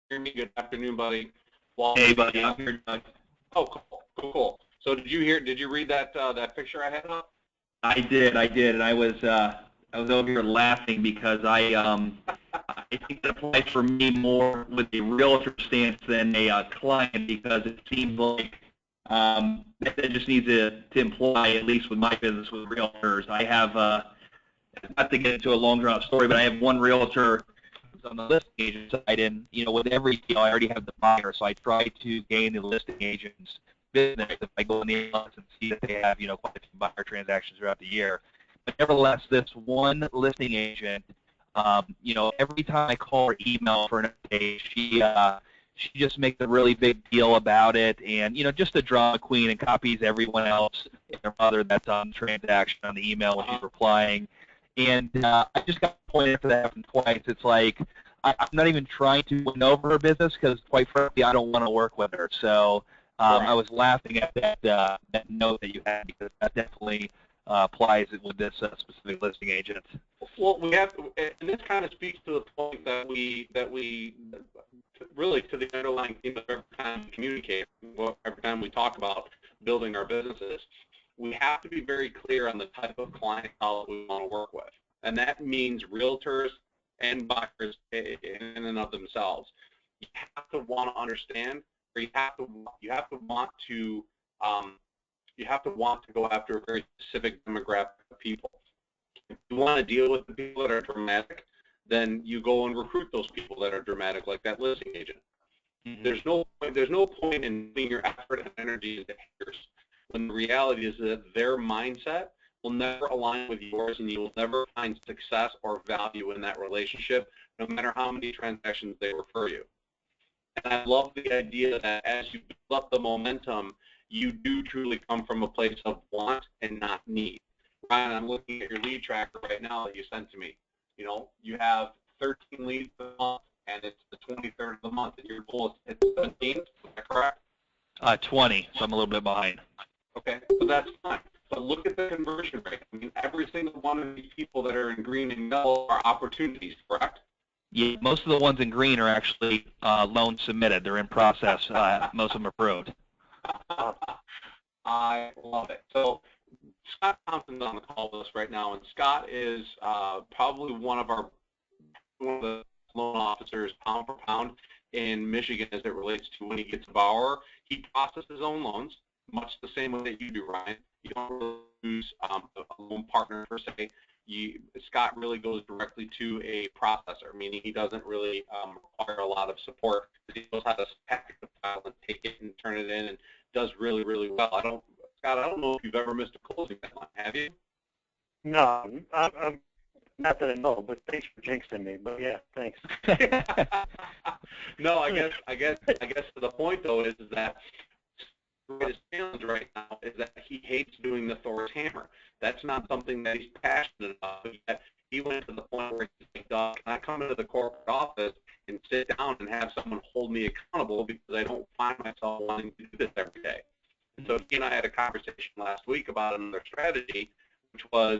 hear me? Good afternoon, buddy. Well, Hey, buddy, I'm here, Doug. oh, cool. So did you read that that picture I had up? I did, and I was over here laughing because I think it applies for me more with a realtor stance than a client, because it seems like that just needs to imply, at least with my business with realtors. I have not to get into a long drawn out story, but I have one realtor who's on the listing agent side, and with every deal I already have the buyer, so I try to gain the listing agent's business if I go in the office and see that they have quite a few buyer transactions throughout the year. But nevertheless, this one listing agent, every time I call or email for an update, she just makes a really big deal about it, and just a drama queen, and copies everyone else and their mother that's on the transaction on the email when she's replying. And I just got pointed after that happened twice. It's like I'm not even trying to win over her business, because quite frankly I don't want to work with her. So I was laughing at that note that you had, because that definitely applies with this specific listing agent. Well, we have, and this kind of speaks to the point that we really to the underlying theme of every time we communicate, every time we talk about building our businesses. We have to be very clear on the type of clientele that we want to work with, and that means realtors and buyers in and of themselves. You have to want to understand, or you have to want to go after a very specific demographic of people. If you want to deal with the people that are dramatic, then you go and recruit those people that are dramatic, like that listing agent. Mm-hmm. There's no point in putting your effort and energy into haters, when the reality is that their mindset will never align with yours, and you will never find success or value in that relationship, no matter how many transactions they refer you. And I love the idea that as you build up the momentum, you do truly come from a place of want and not need. Ryan, I'm looking at your lead tracker right now that you sent to me. You have 13 leads a month, and it's the 23rd of the month, and your goal is to hit 17. Is that correct? 20, so I'm a little bit behind. Okay, so that's fine. But look at the conversion rate. I mean, every single one of these people that are in green and yellow are opportunities, correct? Yeah, most of the ones in green are actually loans submitted. They're in process. Most of them approved. I love it. So Scott Thompson's on the call with us right now, and Scott is probably one of the loan officers pound for pound in Michigan as it relates to when he gets a borrower. He processes his own loans, much the same way that you do, Ryan. You don't really use a loan partner per se. Scott really goes directly to a processor, meaning he doesn't really require a lot of support. He knows how to package the file and take it and turn it in, and does really, really well. Scott, I don't know if you've ever missed a closing deadline, have you? No, I'm not that I know, but thanks for jinxing me. But yeah, thanks. No, I guess to the point though is that his challenge right now is that he hates doing the Thor's hammer. That's not something that he's passionate about. Yet he went to the point where he's like, Doug, can I come into the corporate office and sit down and have someone hold me accountable, because I don't find myself wanting to do this every day. And so he and I had a conversation last week about another strategy, which was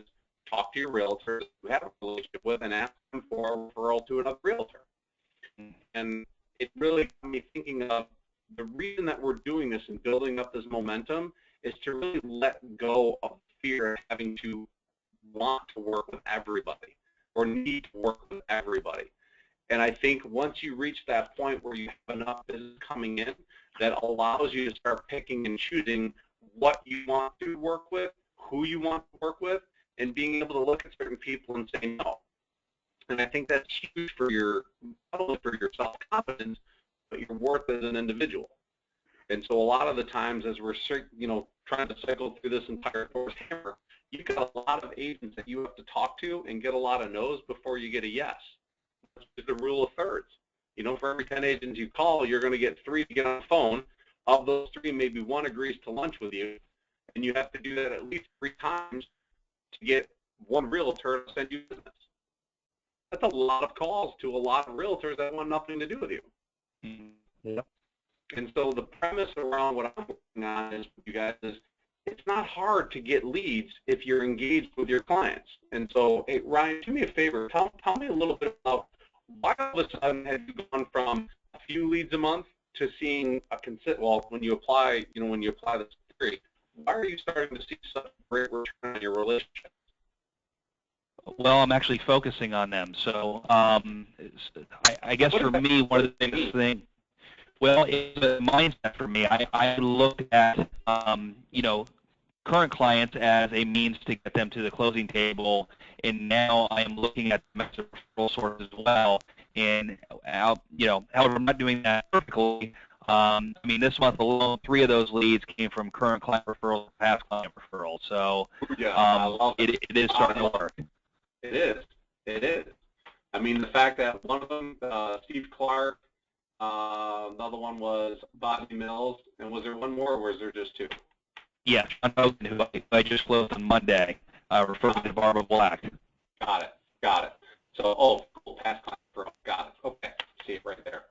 talk to your realtors who have a relationship with and ask them for a referral to another realtor. And it really got me thinking of the reason that we're doing this and building up this momentum is to really let go of fear of having to want to work with everybody or need to work with everybody. And I think once you reach that point where you have enough business coming in that allows you to start picking and choosing what you want to work with, who you want to work with, and being able to look at certain people and say no. And I think that's huge for not only for your self-confidence, but your worth as an individual. And so a lot of the times as we're trying to cycle through this entire Thor's hammer, you've got a lot of agents that you have to talk to and get a lot of no's before you get a yes. It's the rule of thirds. For every 10 agents you call, you're going to get 3 to get on the phone. Of those 3, maybe 1 agrees to lunch with you, and you have to do that at least 3 times to get 1 realtor to send you business. That's a lot of calls to a lot of realtors that want nothing to do with you. Yep. And so the premise around what I'm working on is, you guys, is it's not hard to get leads if you're engaged with your clients. And so, hey, Ryan, do me a favor. Tell me a little bit about why all of a sudden have you gone from a few leads a month to seeing a when you apply, when you apply this theory, why are you starting to see such a great return on your relationship? Well, I'm actually focusing on them. So I guess for me, one of the biggest things, well, it's a mindset for me. I look at, current clients as a means to get them to the closing table, and now I am looking at them as a referral source as well. And, however, I'm not doing that perfectly. This month alone, 3 of those leads came from current client referrals, past client referrals. So it is starting to work. It is. It is. The fact that one of them, Steve Clark, another one was Bobby Mills, and was there one more, or was there just 2? Yeah, John Hogan, who I just closed on Monday, referred to Barbara Black. Got it. So, cool, past client referral. Got it. Okay, see it right there.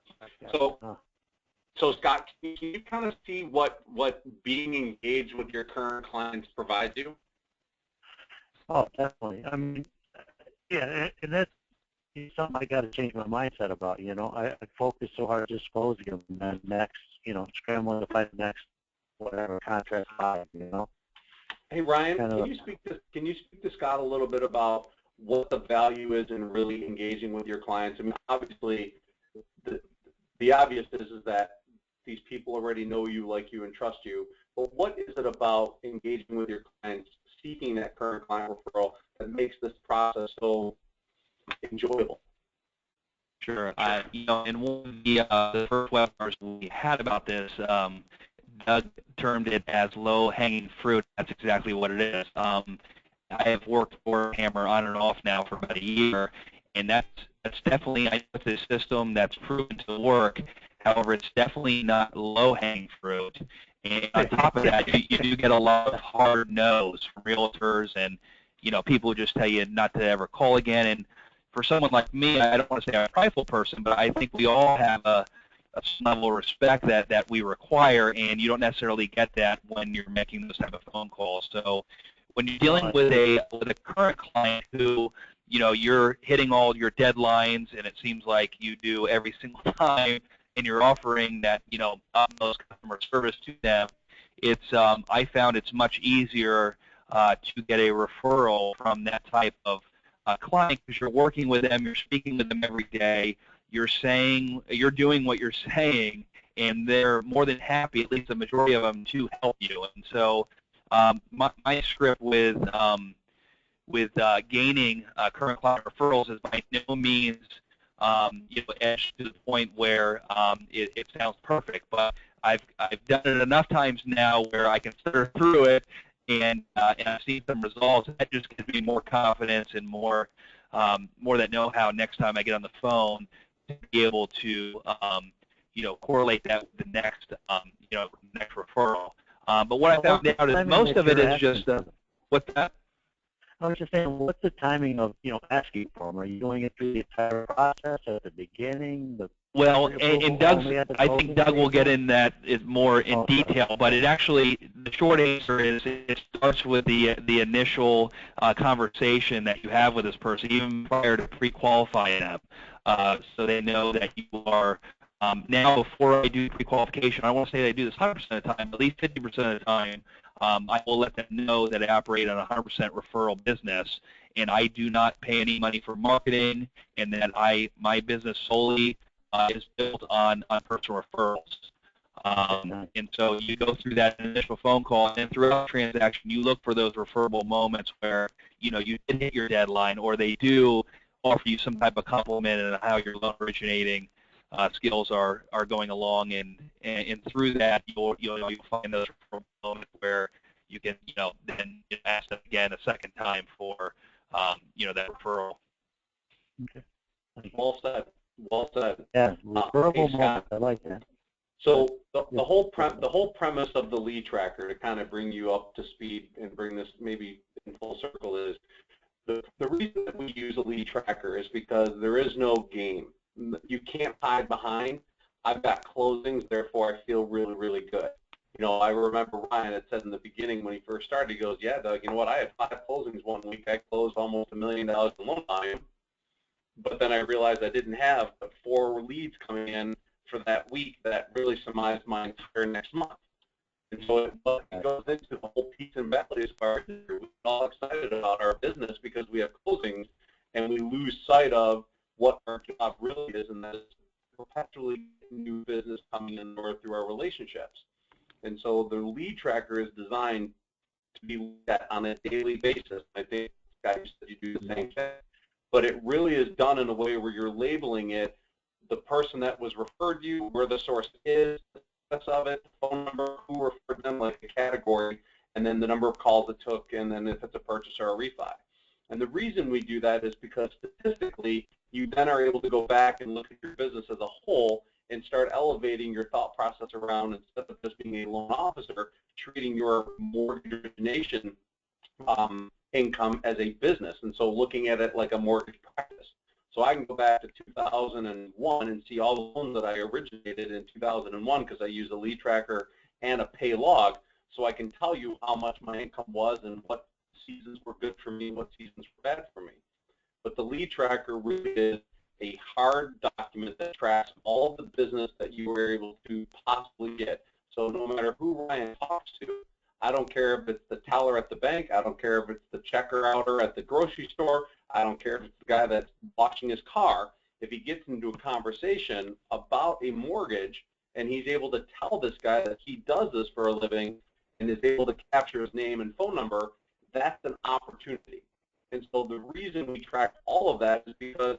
So Scott, can you kind of see what being engaged with your current clients provides you? Oh, definitely. Yeah, and that's something I got to change my mindset about. I focus so hard just closing them, and then next, scrambling to find the next whatever contract five. Hey Ryan, can you speak to Scott a little bit about what the value is in really engaging with your clients? Obviously, the obvious is that these people already know you, like you, and trust you. But what is it about engaging with your clients, seeking that current client referral, that makes this process so enjoyable? Sure. In one of the first webinars we had about this, Doug termed it as low-hanging fruit. That's exactly what it is. I have worked for Hammer on and off now for about a year, and that's definitely a system that's proven to work. However, it's definitely not low-hanging fruit. And on top of that, you do get a lot of hard no's from realtors, and people just tell you not to ever call again. And for someone like me, I don't want to say I'm a prideful person, but I think we all have a level of respect that we require, and you don't necessarily get that when you're making those type of phone calls. So when you're dealing with a current client who, you're hitting all your deadlines, and it seems like you do every single time, and you're offering that, utmost customer service to them, it's I found it's much easier to get a referral from that type of client, because you're working with them, you're speaking with them every day, you're doing what you're saying, and they're more than happy, at least the majority of them, to help you. And so my script with gaining current client referrals is by no means edged to the point where it sounds perfect, but I've done it enough times now where I can stutter through it, and I've seen some results. That just gives me more confidence and more that know-how next time I get on the phone to be able to correlate that with the next next referral. But what I found out is most of it is just what's that? I was just saying, what's the timing of asking for them? Are you doing it through the entire process at the beginning? Well, and I think Doug will get in that more in detail, but the short answer is it starts with the initial conversation that you have with this person, even prior to pre-qualifying them, so they know that you are. Now, before I do pre-qualification, I won't say that I do this 100% of the time, at least 50% of the time, I will let them know that I operate on a 100% referral business, and I do not pay any money for marketing, and that my business solely is built on personal referrals. And so you go through that initial phone call, and throughout the transaction, you look for those referable moments where you did hit your deadline, or they do offer you some type of compliment on how your loan originating skills are going along, and through that you'll find those referral moments where you can then ask them again a second time for that referral. Okay. Well said. Well said. Yeah, referable moments. I like that. So the whole premise of the lead tracker, to kind of bring you up to speed and bring this maybe in full circle, is the reason that we use a lead tracker is because there is no game. You can't hide behind, I've got closings, therefore I feel really, really good. I remember Ryan had said in the beginning when he first started, he goes, yeah, Doug, you know what, I had 5 closings one week. I closed almost $1 million in loan volume. But then I realized I didn't have but 4 leads coming in for that week that really surmised my entire next month. And so it goes into the whole peaks and valleys of our industry. We're all excited about our business because we have closings, and we lose sight of what our job really is, and that is perpetually new business coming in or through our relationships. And so the lead tracker is designed to be looked at on a daily basis. I think, Scott, you said you do the same thing. But it really is done in a way where you're labeling it, the person that was referred to you, where the source is, the status of it, the phone number, who referred them, like a category, and then the number of calls it took, and then if it's a purchase or a refi. And the reason we do that is because statistically, you then are able to go back and look at your business as a whole and start elevating your thought process around, instead of just being a loan officer, treating your mortgage origination income as a business, and so looking at it like a mortgage practice. So I can go back to 2001 and see all the loans that I originated in 2001 because I use a lead tracker and a pay log, so I can tell you how much my income was and what seasons were good for me and what seasons were bad for me. But the lead tracker really is a hard document that tracks all the business that you were able to possibly get. So no matter who Ryan talks to, I don't care if it's the teller at the bank, I don't care if it's the checker outer at the grocery store, I don't care if it's the guy that's washing his car, if he gets into a conversation about a mortgage and he's able to tell this guy that he does this for a living and is able to capture his name and phone number, that's an opportunity. And so the reason we track all of that is because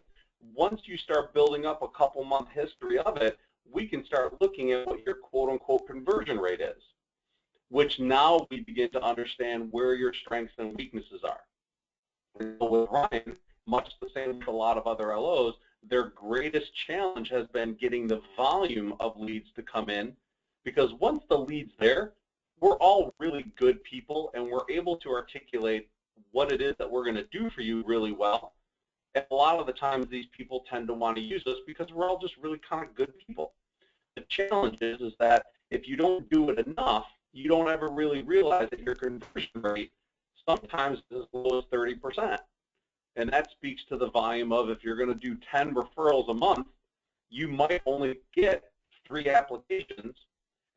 once you start building up a couple month history of it, we can start looking at what your quote-unquote conversion rate is, which now we begin to understand where your strengths and weaknesses are. And so with Ryan, much the same with a lot of other LOs, their greatest challenge has been getting the volume of leads to come in, because once the lead's there, we're all really good people and we're able to articulate what it is that we're going to do for you really well. And a lot of the times these people tend to want to use us because we're all just really kind of good people. The challenge is that if you don't do it enough, you don't ever really realize that your conversion rate sometimes is as low as 30%. And that speaks to the volume of, if you're going to do 10 referrals a month, you might only get 3 applications.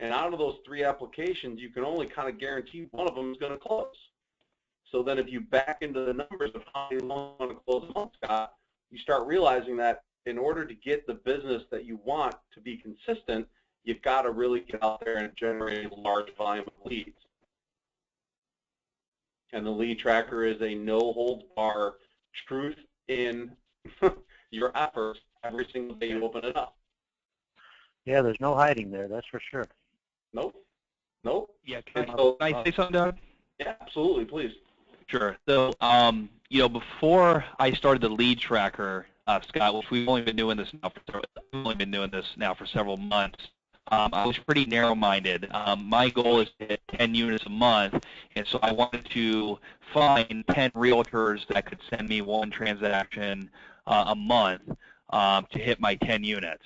And out of those 3 applications, you can only kind of guarantee one of them is going to close. So then if you back into the numbers of how many loans want to close a month, Scott, you start realizing that in order to get the business that you want to be consistent, you've got to really get out there and generate a large volume of leads. And the lead tracker is a no-holds-bar truth in your efforts every single day you open it up. Yeah, there's no hiding there, that's for sure. Nope. Nope. Yeah, can I say something, Doug? Yeah, absolutely, please. Sure. So, before I started the lead tracker, Scott, which we've only been doing this now for several months, I was pretty narrow-minded. My goal is to hit 10 units a month, and so I wanted to find 10 realtors that could send me 1 transaction a month to hit my 10 units.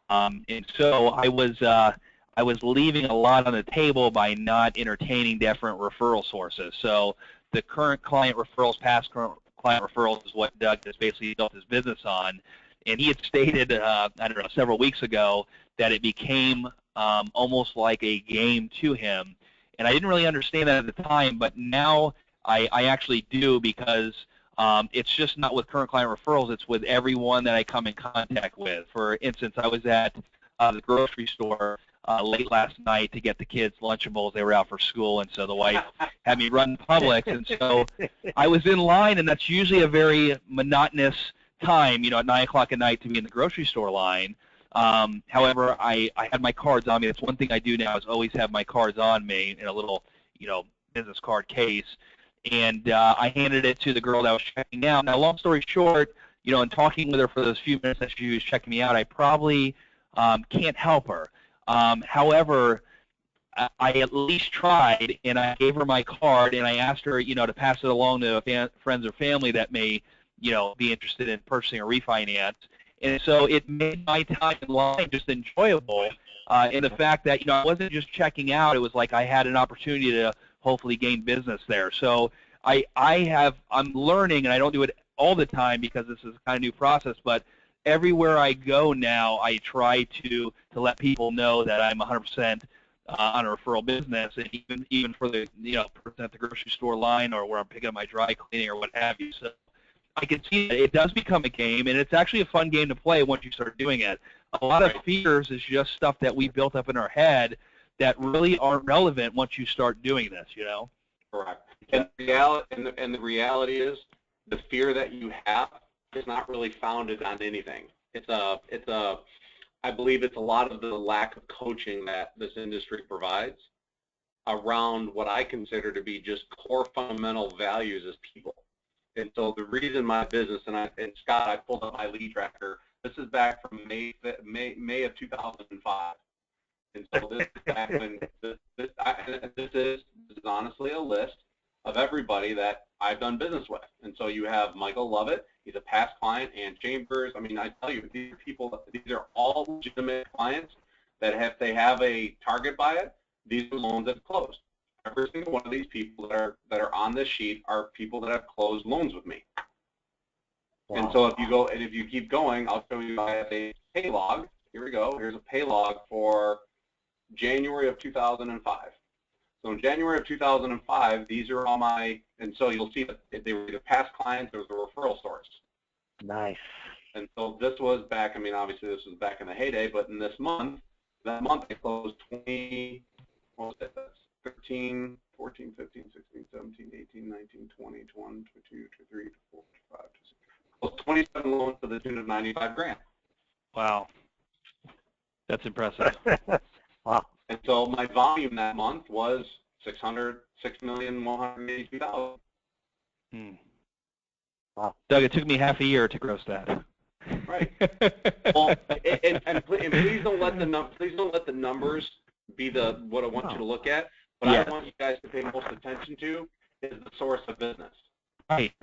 And so I was leaving a lot on the table by not entertaining different referral sources. So the current client referrals, past current client referrals is what Doug has basically built his business on. And he had stated, I don't know, several weeks ago that it became almost like a game to him. And I didn't really understand that at the time, but now I actually do, because it's just not with current client referrals, it's with everyone that I come in contact with. For instance, I was at the grocery store late last night to get the kids Lunchables. They were out for school, and so the wife had me run Publix, and so I was in line, and that's usually a very monotonous time, at 9 o'clock at night to be in the grocery store line. However, I had my cards on me. That's one thing I do now, is always have my cards on me in a little, business card case. And I handed it to the girl that was checking out. Now, long story short, in talking with her for those few minutes that she was checking me out, I probably can't help her. However, I at least tried, and I gave her my card, and I asked her, to pass it along to friends or family that may, be interested in purchasing a refinance. And so it made my time in line just enjoyable, in the fact that, I wasn't just checking out. It was like I had an opportunity to hopefully gain business there. So I'm learning, and I don't do it all the time because this is a kind of new process, but everywhere I go now, I try to let people know that I'm 100% on a referral business, and even for the person at the grocery store line or where I'm picking up my dry cleaning or what have you. So I can see that it does become a game, and it's actually a fun game to play once you start doing it. A lot of fears is just stuff that we built up in our head that really aren't relevant once you start doing this, Correct. And the reality is, the fear that you have is not really founded on anything. I believe it's a lot of the lack of coaching that this industry provides around what I consider to be just core fundamental values as people. And so the reason my business, and Scott, I pulled up my lead tracker. This is back from May of 2005. And so this is back when this is honestly a list of everybody that I've done business with. And so you have Michael Lovett, he's a past client, Ann Chambers. I mean, I tell you, these are all legitimate clients that if they have a target by it, these are loans that have closed. Every single one of these people that are on this sheet are people that have closed loans with me. Wow. And so if you keep going, I'll show you I have a pay log. Here we go. Here's a pay log for January of 2005. So in January of 2005, these are all and so you'll see that they were either past clients or the referral source. Nice. And so this was back, I mean, obviously this was back in the heyday, but in that month I closed 20, what was it, 13, 14, 15, 16, 17, 18, 19, 20, 21, 22, 23, 24, 25, 26. Closed 27 loans to the tune of 95 grand. Wow. That's impressive. Wow. And so my volume that month was $6,182,000. Wow. Doug, it took me half a year to gross that. Right. Well, and please don't let the numbers be what I want you to look at. What I want you guys to pay most attention to is the source of business. Right.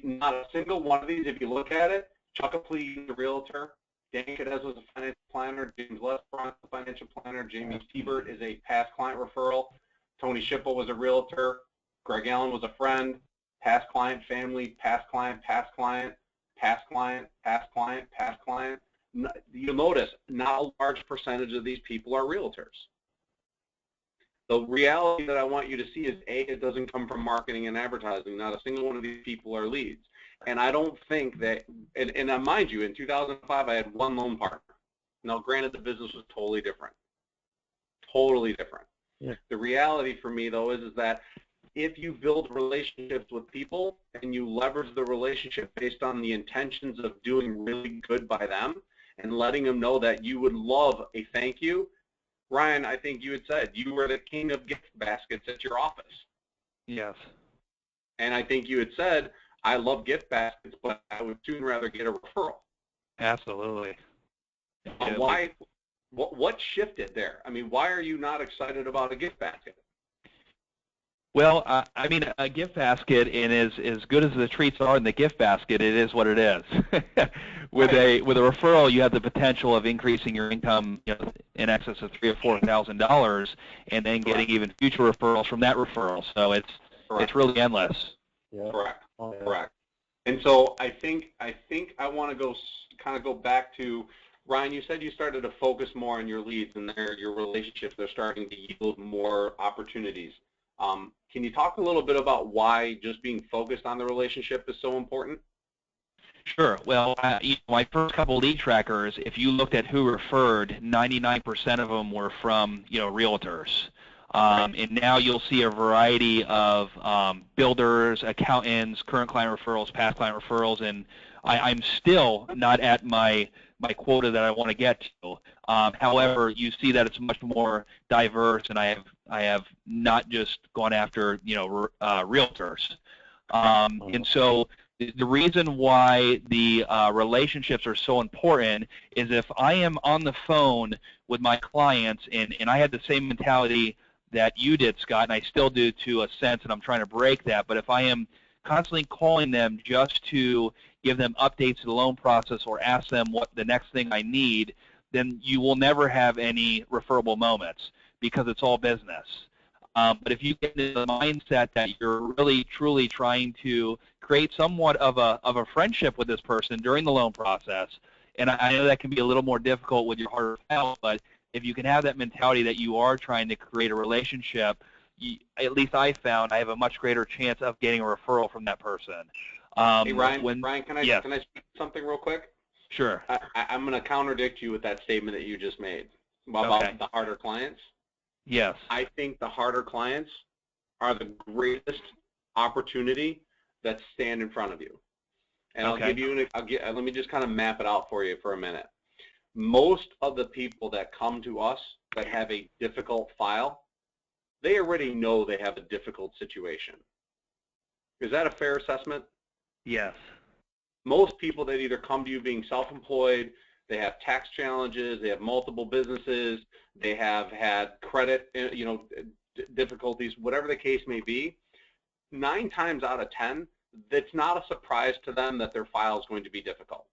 Not a single one of these, if you look at it, Chuck Aplee, the realtor, Dan Cadez was a financial planner, James Lesbrun, a financial planner, Jamie Siebert is a past client referral, Tony Schipple was a realtor, Greg Allen was a friend, past client family, past client, past client, past client, past client, past client. You'll notice not a large percentage of these people are realtors. The reality that I want you to see is, A, it doesn't come from marketing and advertising. Not a single one of these people are leads. And I don't think that, and mind you, in 2005, I had one loan partner. Now, granted, the business was totally different. Totally different. Yeah. The reality for me, though, is that if you build relationships with people and you leverage the relationship based on the intentions of doing really good by them and letting them know that you would love a thank you, Ryan, I think you had said you were the king of gift baskets at your office. Yes. And I think you had said, I love gift baskets, but I would sooner rather get a referral. Absolutely. Why? What shifted there? I mean, why are you not excited about a gift basket? Well, I mean, a gift basket, and as good as the treats are in the gift basket, it is what it is. With a referral, you have the potential of increasing your income, in excess of $3,000 or $4,000, and then getting even future referrals from that referral. So it's really endless. Yeah. Correct. Oh, yeah. Correct. And so I think I want to go back to, Ryan, you said you started to focus more on your leads and your relationships. They're starting to yield more opportunities. Can you talk a little bit about why just being focused on the relationship is so important? Sure. Well, my first couple lead trackers, if you looked at who referred, 99% of them were from realtors. And now you'll see a variety of builders, accountants, current client referrals, past client referrals, and I'm still not at my quota that I want to get to. However, you see that it's much more diverse, and I have not just gone after realtors. And so the reason why the relationships are so important is if I am on the phone with my clients, and I had the same mentality that you did, Scott, and I still do to a sense, and I'm trying to break that, but if I am constantly calling them just to give them updates to the loan process or ask them what the next thing I need, then you will never have any referable moments because it's all business. But if you get into the mindset that you're really, truly trying to create somewhat of a friendship with this person during the loan process, and I know that can be a little more difficult with your harder files, but if you can have that mentality that you are trying to create a relationship, at least I found I have a much greater chance of getting a referral from that person. Hey, Ryan, can I speak something real quick? Sure. I'm going to contradict you with that statement that you just made about the harder clients. Yes. I think the harder clients are the greatest opportunity that stand in front of you. And I'll give you let me just kind of map it out for you for a minute. Most of the people that come to us that have a difficult file, they already know they have a difficult situation. Is that a fair assessment? Yes. Most people that either come to you being self-employed, they have tax challenges, they have multiple businesses, they have had credit, difficulties, whatever the case may be, 9 times out of 10, it's not a surprise to them that their file is going to be difficult.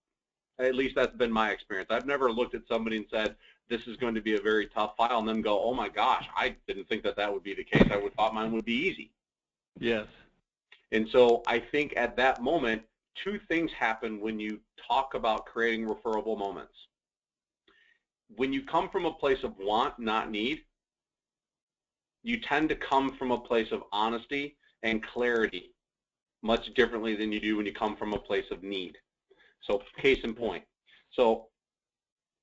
At least that's been my experience. I've never looked at somebody and said, this is going to be a very tough file, and then go, oh my gosh, I didn't think that would be the case. I would thought mine would be easy. Yes. And so I think at that moment, 2 things happen when you talk about creating referable moments. When you come from a place of want, not need, you tend to come from a place of honesty and clarity much differently than you do when you come from a place of need. So case in point. So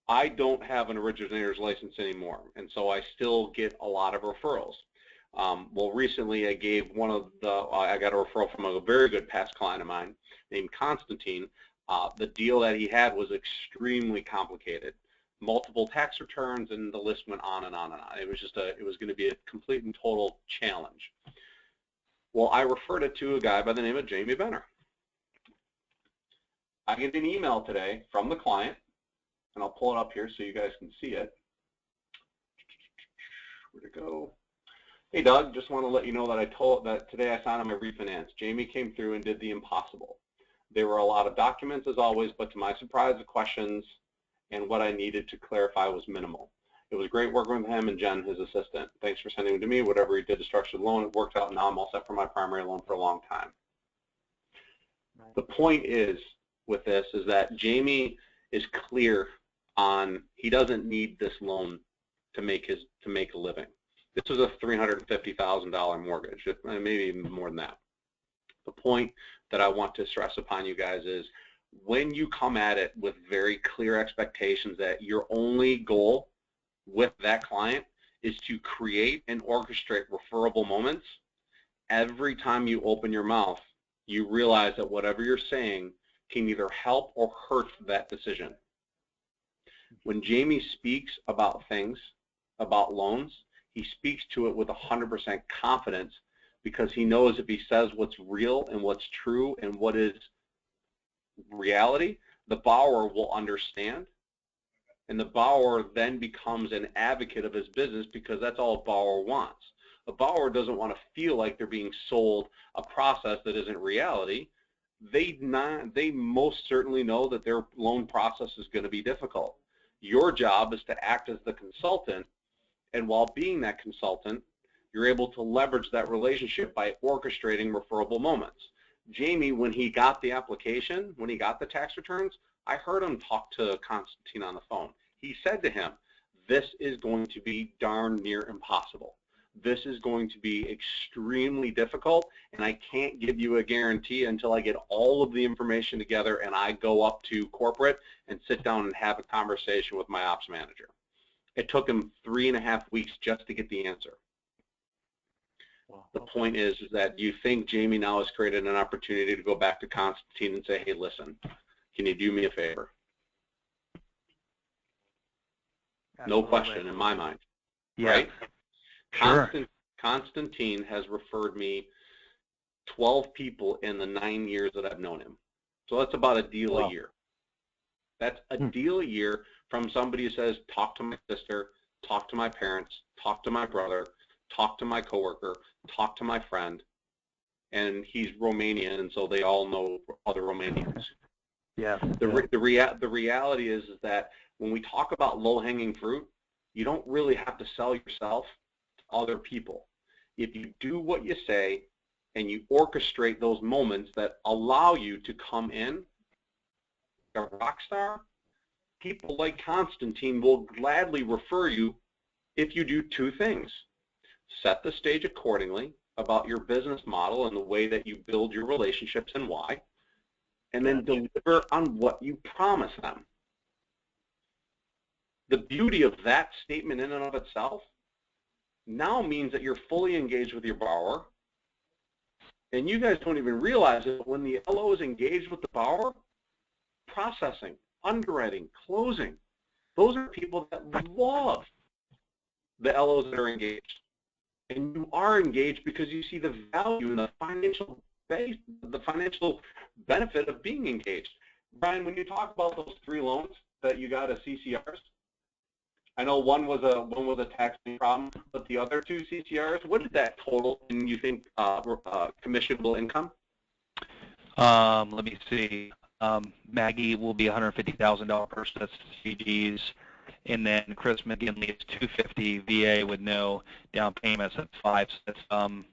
I don't have an originator's license anymore, and so I still get a lot of referrals. Well, recently I gave I got a referral from a very good past client of mine named Constantine. The deal that he had was extremely complicated. Multiple tax returns, and the list went on and on and on. It was going to be a complete and total challenge. Well, I referred it to a guy by the name of Jamie Benner. I get an email today from the client, and I'll pull it up here so you guys can see it. Where'd it go? Hey, Doug, just want to let you know that today I signed on my refinance. Jamie came through and did the impossible. There were a lot of documents as always, but to my surprise, the questions and what I needed to clarify was minimal. It was great working with him and Jen, his assistant. Thanks for sending him to me. Whatever he did to structure the loan, it worked out. Now I'm all set for my primary loan for a long time. Right. The point is with this is that Jamie is clear on he doesn't need this loan to make a living. This was a $350,000 mortgage, maybe even more than that. The point that I want to stress upon you guys is when you come at it with very clear expectations that your only goal with that client is to create and orchestrate referable moments, every time you open your mouth, you realize that whatever you're saying can either help or hurt that decision. When Jamie speaks about things, about loans, he speaks to it with 100% confidence because he knows if he says what's real and what's true and what is reality, the borrower will understand, and the borrower then becomes an advocate of his business because that's all a borrower wants. A borrower doesn't want to feel like they're being sold a process that isn't reality. They most certainly know that their loan process is going to be difficult. Your job is to act as the consultant, and while being that consultant, you're able to leverage that relationship by orchestrating referable moments. Jamie, when he got the application, when he got the tax returns, I heard him talk to Constantine on the phone. He said to him, this is going to be darn near impossible. This is going to be extremely difficult, and I can't give you a guarantee until I get all of the information together and I go up to corporate and sit down and have a conversation with my ops manager. It took him 3.5 weeks just to get the answer. The point is that you think Jamie now has created an opportunity to go back to Constantine and say, hey, listen, can you do me a favor? No question in my mind, right? Sure. Constantine has referred me 12 people in the 9 years that I've known him. So that's about a deal a year. That's a deal a year from somebody who says, talk to my sister, talk to my parents, talk to my brother, talk to my coworker, talk to my friend, and he's Romanian, and so they all know other Romanians. Yeah. The reality is that when we talk about low-hanging fruit, you don't really have to sell yourself to other people. if you do what you say and you orchestrate those moments that allow you to come in a rock star, people like Constantine will gladly refer you if you do two things. Set the stage accordingly about your business model and the way that you build your relationships and why, and then deliver on what you promise them. The beauty of that statement in and of itself now means that you're fully engaged with your borrower, and you guys don't even realize it, but when the LO is engaged with the borrower, processing, underwriting, closing, those are people that love the LOs that are engaged. And you are engaged because you see the value and the financial benefit of being engaged. Brian, when you talk about those 3 loans that you got as CCRs, I know one was a taxing problem, but the other 2 CCRs, what did that total and you think commissionable income? Let me see. Maggie will be $150,000 person. That's CGs. And then Chris McGinley is $250,000 VA with no down payments at 5. So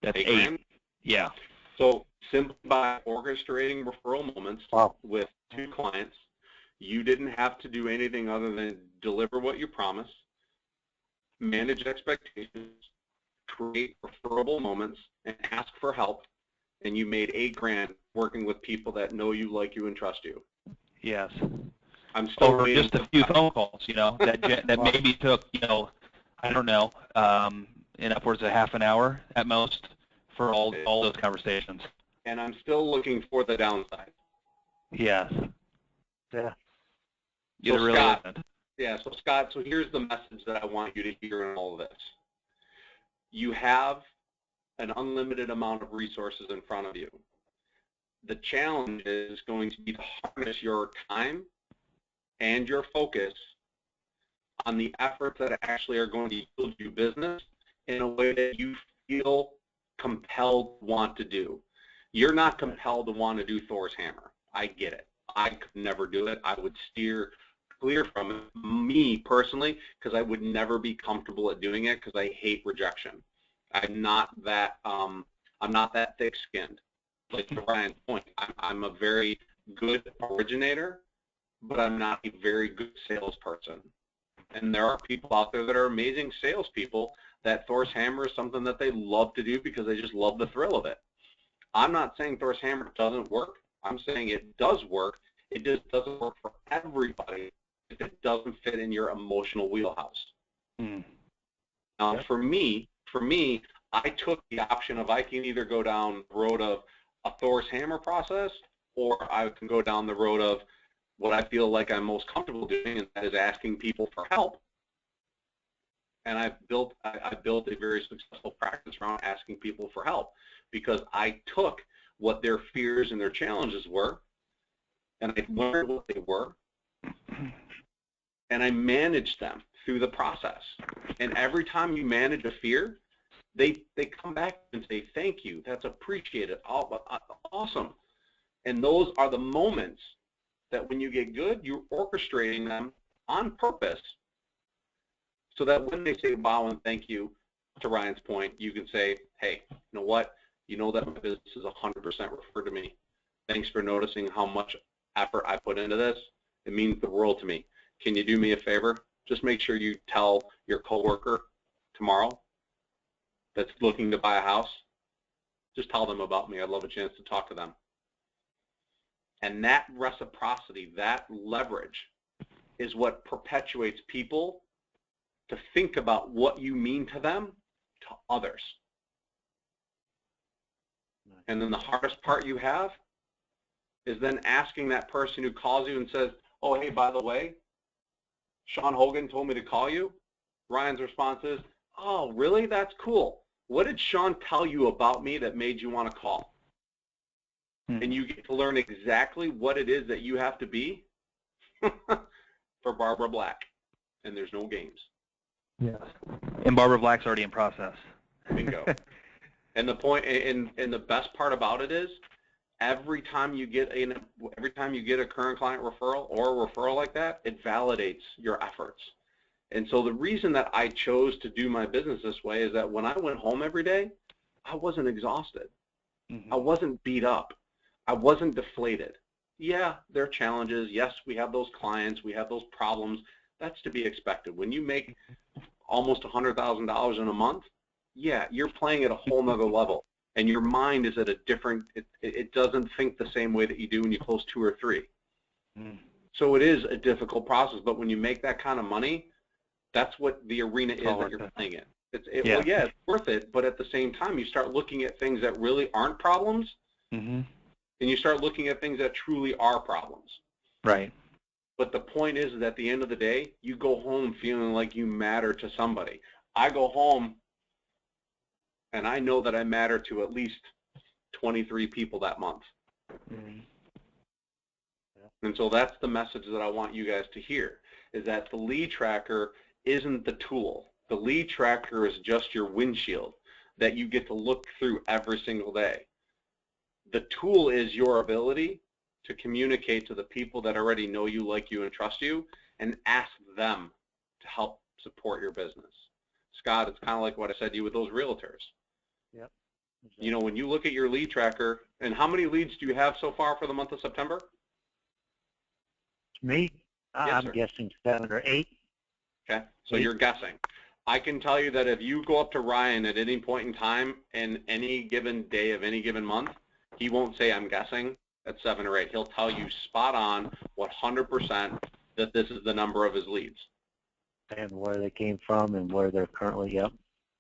that's 8. Yeah. So simply by orchestrating referral moments with 2 clients, you didn't have to do anything other than deliver what you promise, manage expectations, create referable moments, and ask for help. And you made $8,000 working with people that know you, like you, and trust you. Yes. I'm still over just a few phone calls, that maybe took, I don't know, in upwards of half an hour at most for all those conversations. And I'm still looking for the downside. Yes. Yeah. So really Scott, isn't. Yeah, so Scott, so here's the message that I want you to hear in all of this. You have an unlimited amount of resources in front of you. The challenge is going to be to harness your time and your focus on the efforts that actually are going to build you business in a way that you feel compelled to want to do. You're not compelled to want to do Thor's hammer. I get it. I could never do it. I would steer clear from it, me personally, because I would never be comfortable at doing it because I hate rejection. I'm not that thick-skinned. Like to Ryan's point, I'm a very good originator, but I'm not a very good salesperson. And there are people out there that are amazing salespeople that Thor's hammer is something that they love to do because they just love the thrill of it. I'm not saying Thor's hammer doesn't work. I'm saying it does work. It just doesn't work for everybody if it doesn't fit in your emotional wheelhouse. Now, for me, I took the option of I can either go down the road of a Thor's hammer process, or I can go down the road of what I feel like I'm most comfortable doing, and that is asking people for help. And I built a very successful practice around asking people for help because I took what their fears and their challenges were, and I learned what they were, and I managed them through the process. And every time you manage a fear, they come back and say, thank you, that's appreciated, awesome. And those are the moments that when you get good, you're orchestrating them on purpose so that when they say wow and thank you, to Ryan's point, you can say, hey, you know what? You know that my business is 100% referred to me. Thanks for noticing how much effort I put into this. It means the world to me. Can you do me a favor? Just make sure you tell your coworker tomorrow that's looking to buy a house, just tell them about me. I'd love a chance to talk to them. And that reciprocity, that leverage, is what perpetuates people to think about what you mean to them, to others. And then the hardest part you have is then asking that person who calls you and says, oh, hey, by the way, Sean Hogan told me to call you. Ryan's response is, oh, really? That's cool. What did Sean tell you about me that made you want to call? And you get to learn exactly what it is that you have to be for Barbara Black. And there's no games. Yes. And Barbara Black's already in process. Bingo. And the point, and the best part about it is, every time you get a current client referral or a referral like that, it validates your efforts. And so the reason that I chose to do my business this way is that when I went home every day, I wasn't exhausted. I wasn't beat up. I wasn't deflated. Yeah, there are challenges. Yes, we have those clients. We have those problems. That's to be expected. When you make almost $100,000 in a month, yeah, you're playing at a whole nother level. And your mind is at a different, it doesn't think the same way that you do when you close 2 or 3. So it is a difficult process, but when you make that kind of money, that's what the arena is that you're playing in. Well, yeah, it's worth it, but at the same time, you start looking at things that really aren't problems, and you start looking at things that truly are problems. Right. But the point is that at the end of the day, you go home feeling like you matter to somebody. I go home, and I know that I matter to at least 23 people that month. And so that's the message that I want you guys to hear, is that the lead tracker isn't the tool. The lead tracker is just your windshield that you get to look through every single day. The tool is your ability to communicate to the people that already know you, like you, and trust you, and ask them to help support your business. Scott, it's kind of like what I said to you with those realtors. Yep. Exactly. You know, when you look at your lead tracker, and how many leads do you have so far for the month of September? Me? Yes, I'm guessing 7 or 8. Okay, so 8. you're guessing. I can tell you that if you go up to Ryan at any point in time in any given day of any given month, he won't say I'm guessing at 7 or 8. He'll tell you spot on 100% that this is the number of his leads. And where they came from and where they're currently, yep.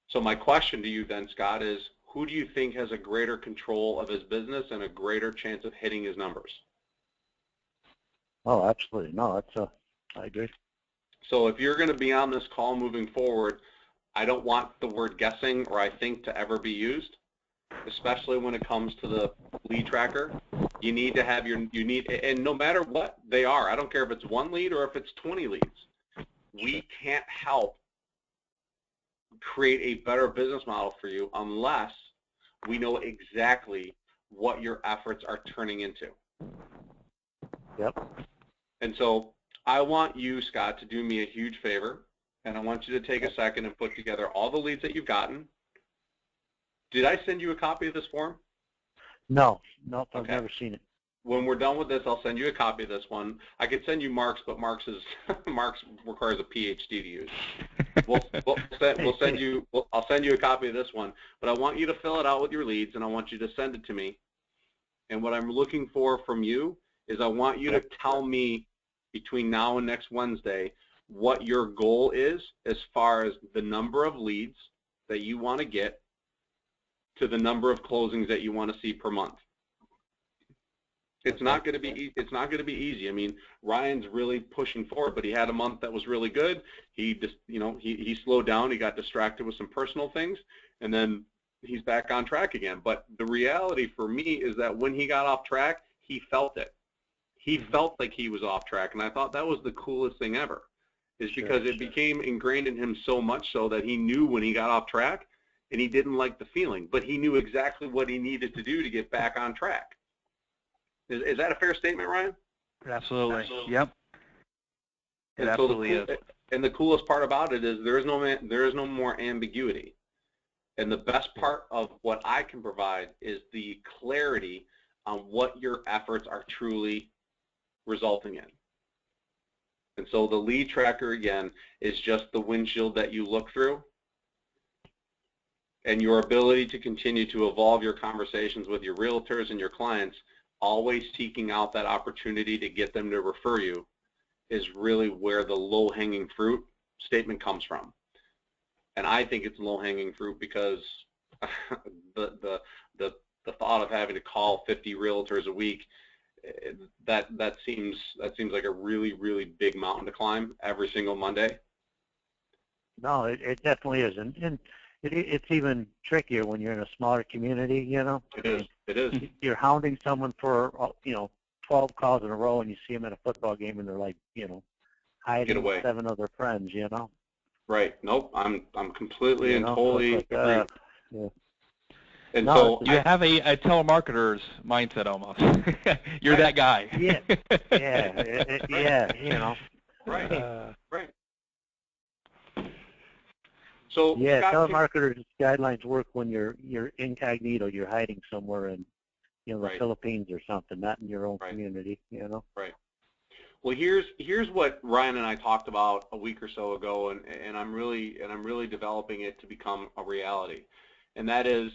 So my question to you then, Scott, is who do you think has a greater control of his business and a greater chance of hitting his numbers? Oh, absolutely. No, I agree. So if you're going to be on this call moving forward, I don't want the word guessing or I think to ever be used, especially when it comes to the lead tracker. You need to have and no matter what they are, I don't care if it's 1 lead or if it's 20 leads, we can't help create a better business model for you unless we know exactly what your efforts are turning into. Yep. And so I want you, Scott, to do me a huge favor, and I want you to take a second and put together all the leads that you've gotten. Did I send you a copy of this form? No, I've Okay. never seen it. When we're done with this, I'll send you a copy of this one. I could send you Mark's, but Mark's requires a PhD to use. I'll send you a copy of this one, but I want you to fill it out with your leads, and I want you to send it to me. And what I'm looking for from you is I want you to tell me between now and next Wednesday what your goal is as far as the number of leads that you want to get to the number of closings that you want to see per month. It's not going to be easy. I mean, Ryan's really pushing forward, but he had a month that was really good. He just, he slowed down. He got distracted with some personal things, and then he's back on track again. But the reality for me is that when he got off track, he felt it. He felt like he was off track, and I thought that was the coolest thing ever, is because it became ingrained in him so much so that he knew when he got off track, and he didn't like the feeling, but he knew exactly what he needed to do to get back on track. Is that a fair statement, Ryan? Absolutely. Yep. It absolutely is. And the coolest part about it is there is no more ambiguity. And the best part of what I can provide is the clarity on what your efforts are truly resulting in. And so the lead tracker, again, is just the windshield that you look through, and your ability to continue to evolve your conversations with your realtors and your clients, always seeking out that opportunity to get them to refer you, is really where the low-hanging fruit statement comes from. And I think it's low-hanging fruit because the thought of having to call 50 realtors a week, that seems like a really, really big mountain to climb every single Monday. No, it definitely is, and it's even trickier when you're in a smaller community. It is. You're hounding someone for 12 calls in a row, and you see them at a football game, and they're like, hiding with 7 other friends. Right. Nope. I'm completely and totally agree. Yeah. And so you have a telemarketer's mindset almost. You're that guy. Yeah. Yeah. Right. Right. So Yeah, Scott, telemarketers guidelines work when you're incognito, you're hiding somewhere in, the right, Philippines or something, not in your own right, community, right. Well, here's what Ryan and I talked about a week or so ago, and I'm really developing it to become a reality, and that is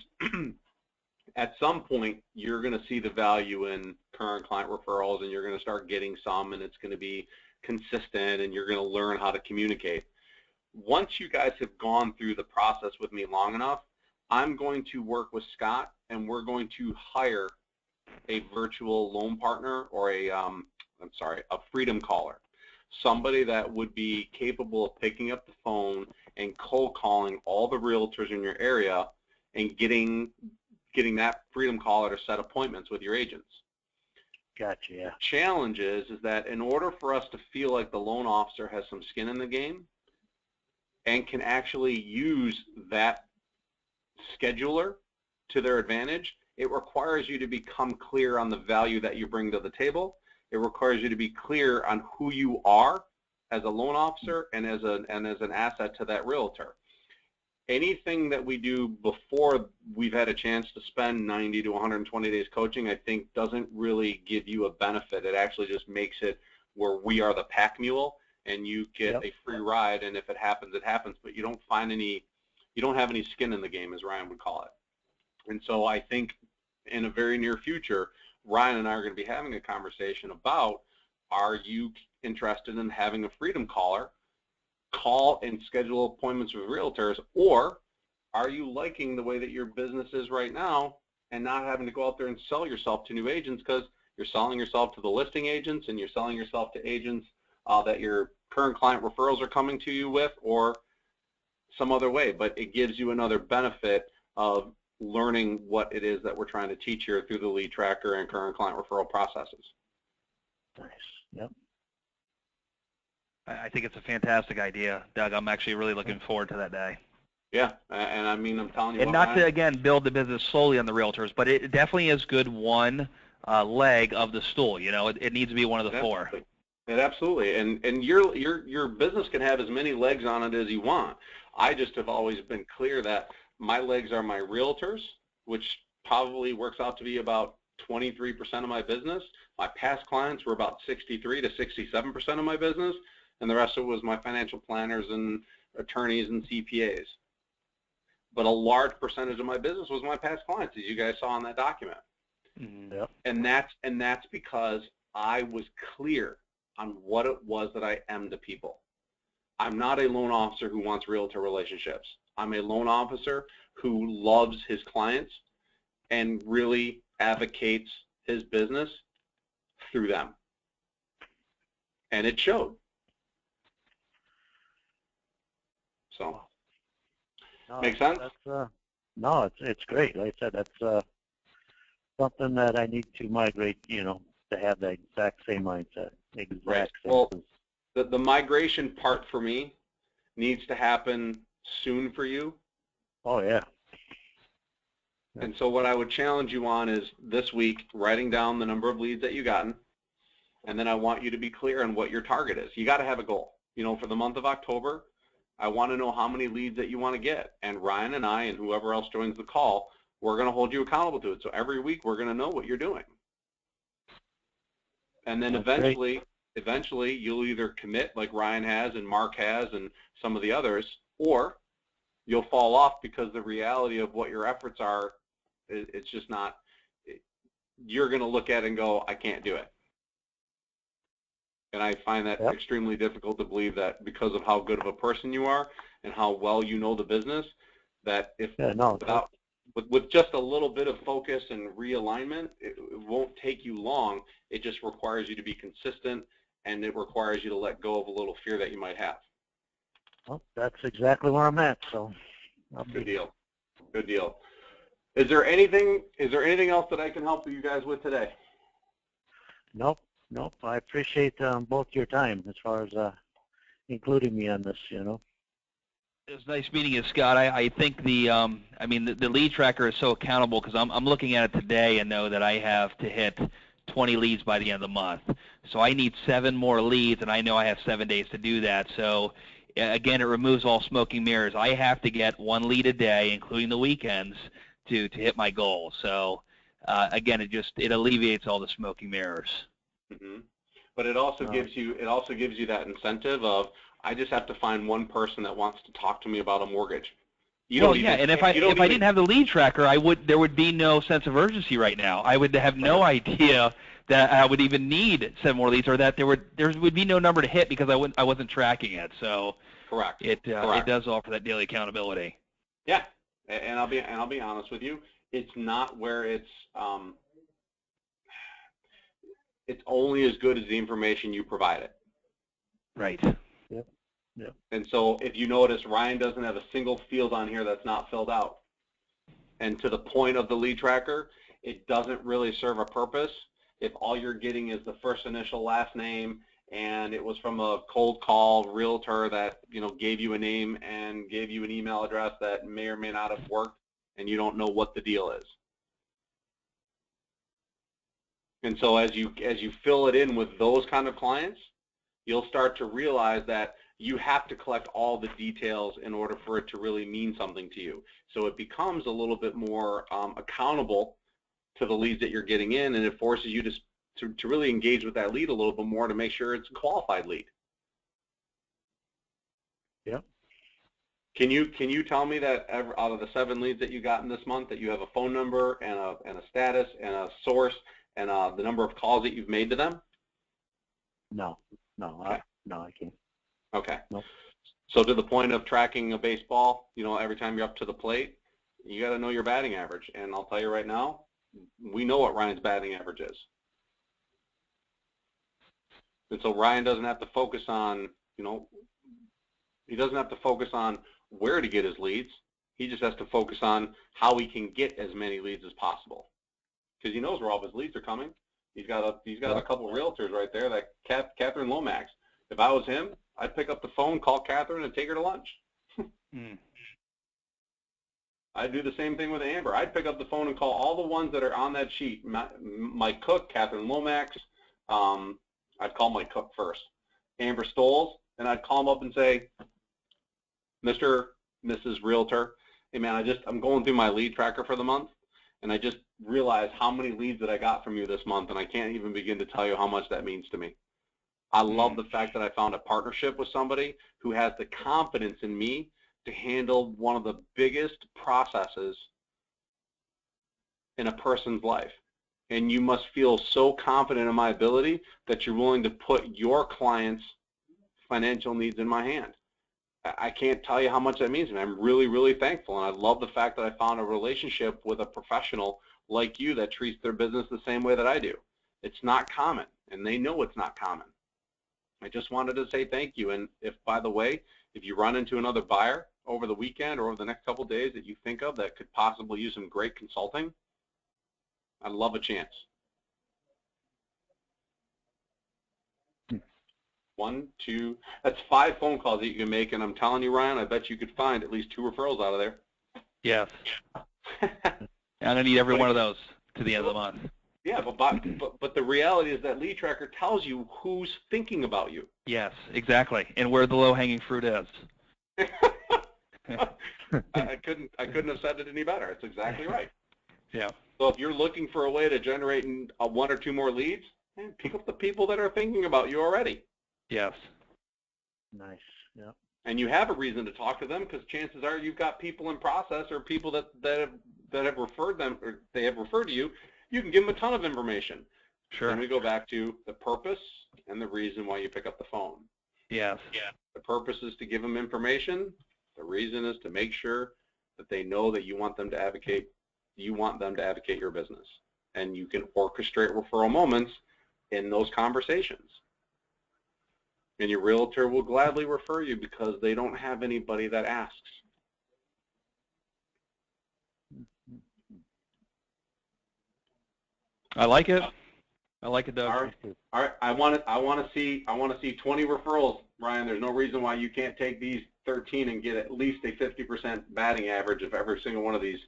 at some point you're going to see the value in current client referrals, and you're going to start getting some, and it's going to be consistent, and you're going to learn how to communicate. Once you guys have gone through the process with me long enough, I'm going to work with Scott, and we're going to hire a virtual loan partner or a freedom caller, somebody that would be capable of picking up the phone and cold calling all the realtors in your area and getting that freedom caller to set appointments with your agents. Gotcha, yeah. The challenge is that in order for us to feel like the loan officer has some skin in the game and can actually use that scheduler to their advantage, it requires you to become clear on the value that you bring to the table. It requires you to be clear on who you are as a loan officer and as an asset to that realtor. Anything that we do before we've had a chance to spend 90 to 120 days coaching, I think doesn't really give you a benefit. It actually just makes it where we are the pack mule and you get a free ride, and if it happens, it happens, but you don't have any skin in the game, as Ryan would call it. And so I think in a very near future, Ryan and I are going to be having a conversation about, are you interested in having a freedom caller call and schedule appointments with realtors, or are you liking the way that your business is right now and not having to go out there and sell yourself to new agents, because you're selling yourself to the listing agents and you're selling yourself to agents that your current client referrals are coming to you with, or some other way. But it gives you another benefit of learning what it is that we're trying to teach here through the lead tracker and current client referral processes. Nice, yep. I think it's a fantastic idea, Doug. I'm actually really looking forward to that day. Yeah, and I mean, I'm telling you. And not to, again, build the business solely on the realtors, but it definitely is good one leg of the stool. It needs to be one of the four. Absolutely, and your business can have as many legs on it as you want. I just have always been clear that my legs are my realtors, which probably works out to be about 23% of my business. My past clients were about 63 to 67% of my business, and the rest of it was my financial planners and attorneys and CPAs. But a large percentage of my business was my past clients, as you guys saw in that document. Mm-hmm. Yep. And that's because I was clear on what it was that I am to people. I'm not a loan officer who wants realtor relationships. I'm a loan officer who loves his clients and really advocates his business through them. And it showed. So, make sense? No, it's great. Like I said, that's something that I need to migrate, to have that exact same mindset. Right. Well, the migration part for me needs to happen soon for you. Oh, yeah. And so what I would challenge you on is this week, writing down the number of leads that you've gotten, and then I want you to be clear on what your target is. You got to have a goal. For the month of October, I want to know how many leads that you want to get. And Ryan and I and whoever else joins the call, we're going to hold you accountable to it. So every week we're going to know what you're doing. And then eventually you'll either commit like Ryan has and Mark has and some of the others, or you'll fall off because the reality of what your efforts are, it's just not, you're going to look at it and go, I can't do it. And I find that extremely difficult to believe that because of how good of a person you are and how well you know the business, that if with just a little bit of focus and realignment, it won't take you long. It just requires you to be consistent, and it requires you to let go of a little fear that you might have. Well, that's exactly where I'm at. So, good deal. Good deal. Is there anything else that I can help you guys with today? Nope. I appreciate both your time as far as including me on this. It's nice meeting you, Scott. I think the lead tracker is so accountable because I'm looking at it today and know that I have to hit 20 leads by the end of the month. So I need 7 more leads, and I know I have 7 days to do that. So again, it removes all smoking mirrors. I have to get 1 lead a day, including the weekends, to hit my goal. So again, it alleviates all the smoking mirrors. Mm-hmm. But it also gives you that incentive of, I just have to find one person that wants to talk to me about a mortgage. And if I didn't have the lead tracker, there would be no sense of urgency right now. I would have no idea that I would even need 7 more leads, or that there would be no number to hit because I wasn't tracking it. So correct. It does offer that daily accountability. Yeah, and I'll be honest with you. It's not where it's only as good as the information you provide it. Right. Yep. Yep. And so if you notice, Ryan doesn't have a single field on here that's not filled out. And to the point of the lead tracker, it doesn't really serve a purpose if all you're getting is the first initial last name, and it was from a cold call realtor that gave you a name and gave you an email address that may or may not have worked, and you don't know what the deal is. And so as you fill it in with those kind of clients, you'll start to realize that you have to collect all the details in order for it to really mean something to you. So it becomes a little bit more accountable to the leads that you're getting in, and it forces you to really engage with that lead a little bit more to make sure it's a qualified lead. Yeah. Can you tell me that out of the 7 leads that you got in this month, that you have a phone number and a status and a source and the number of calls that you've made to them? No, Okay. I can't. Okay. Nope. So to the point of tracking a baseball, every time you're up to the plate, you got to know your batting average. And I'll tell you right now, we know what Ryan's batting average is. And so Ryan doesn't have to focus on, he doesn't have to focus on where to get his leads. He just has to focus on how he can get as many leads as possible, because he knows where all of his leads are coming. He's got a couple of realtors right there, that Catherine Lomax. If I was him, I'd pick up the phone, call Catherine, and take her to lunch. I'd do the same thing with Amber. I'd pick up the phone and call all the ones that are on that sheet. Mike Cook, Catherine Lomax. I'd call Mike Cook first. Amber Stoles, and I'd call him up and say, Mr., Mrs. Realtor, hey man, I'm going through my lead tracker for the month, and I just realized how many leads that I got from you this month, and I can't even begin to tell you how much that means to me. I love the fact that I found a partnership with somebody who has the confidence in me to handle one of the biggest processes in a person's life. And you must feel so confident in my ability that you're willing to put your client's financial needs in my hand. I can't tell you how much that means to me. I'm really, really thankful, and I love the fact that I found a relationship with a professional like you that treats their business the same way that I do. It's not common, and they know it's not common. I just wanted to say thank you, and if, by the way, if you run into another buyer over the weekend or over the next couple of days that you think of that could possibly use some great consulting, I'd love a chance. 1, 2, that's 5 phone calls that you can make, and I'm telling you, Ryan, I bet you could find at least 2 referrals out of there. Yes. And I need every one of those to the end of the month. Yeah, but the reality is that lead tracker tells you who's thinking about you. Yes, exactly, and where the low-hanging fruit is. I couldn't have said it any better. It's exactly right. Yeah. So if you're looking for a way to generate 1 or 2 more leads, man, pick up the people that are thinking about you already. Yes. Nice. Yeah. And you have a reason to talk to them, because chances are you've got people in process or people that have referred them, or they have referred to you. You can give them a ton of information. Sure. Then we go back to the purpose and the reason why you pick up the phone. Yes. Yeah. The purpose is to give them information. The reason is to make sure that they know that you want them to advocate. You want them to advocate your business, and you can orchestrate referral moments in those conversations. And your realtor will gladly refer you because they don't have anybody that asks. I like it. I like it, Doug. All right. I want to see 20 referrals, Ryan. There's no reason why you can't take these 13 and get at least a 50% batting average if every single one of these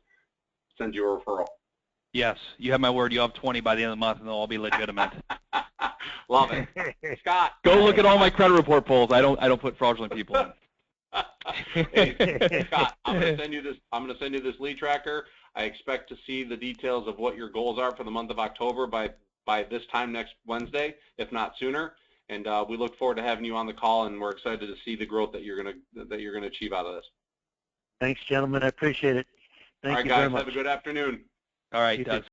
sends you a referral. Yes, you have my word. You have 20 by the end of the month, and they'll all be legitimate. Love it, Scott. Go look at all my credit report polls. I don't put fraudulent people in. Hey, Scott, I'm going to send you this lead tracker. I expect to see the details of what your goals are for the month of October by this time next Wednesday, if not sooner. And we look forward to having you on the call, and we're excited to see the growth that you're going to achieve out of this. Thanks, gentlemen. I appreciate it. Thank All right, you guys, very much. have a good afternoon. All right, You Doug. too.